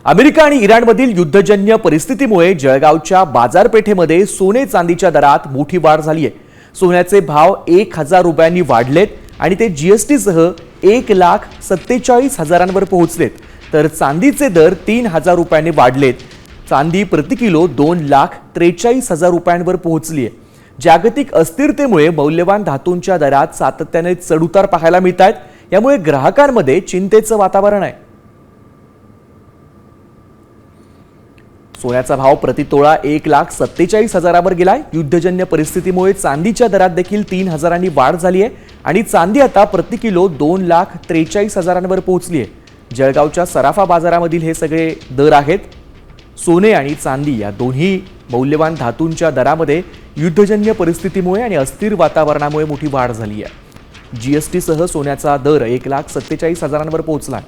America आणि इराणमधील युद्धजन्य परिस्थितीमुळे जळगावच्या बाजारपेठेमध्ये सोने चांदीच्या दरात मोठी वाढ झाली आहे। सोन्याचे भाव 1000 रुपयांनी वाढलेत आणि ते जीएसटी सह 1,47,000 पोहोचलेत, तर चांदीचे दर 3000 रुपयांनी वाढलेत। चांदी प्रति किलो 2,43,000 रुपयांवर पोहोचली आहे। जागतिक अस्थिरतेमुळे मौल्यवान धातूंच्या दरात सातत्याने चढउतार पाहायला मिळतात, यामुळे ग्राहकांमध्ये चिंतेचं वातावरण आहे। सोन्याचा भाव प्रतितोळा 1,47,000 गेलाय। युद्धजन्य परिस्थितीमुळे चांदीच्या दरात देखील 3000 वाढ झाली आहे आणि चांदी आता प्रति किलो 2,43,000 पोहोचली आहे। जळगावच्या सराफा बाजारामधील हे सगळे दर आहेत। सोने आणि चांदी या दोन्ही मौल्यवान धातूंच्या दरामध्ये युद्धजन्य परिस्थितीमुळे आणि अस्थिर वातावरणामुळे मोठी वाढ झाली आहे। जीएसटी सह सोन्याचा दर 1,47,000 पोहोचला।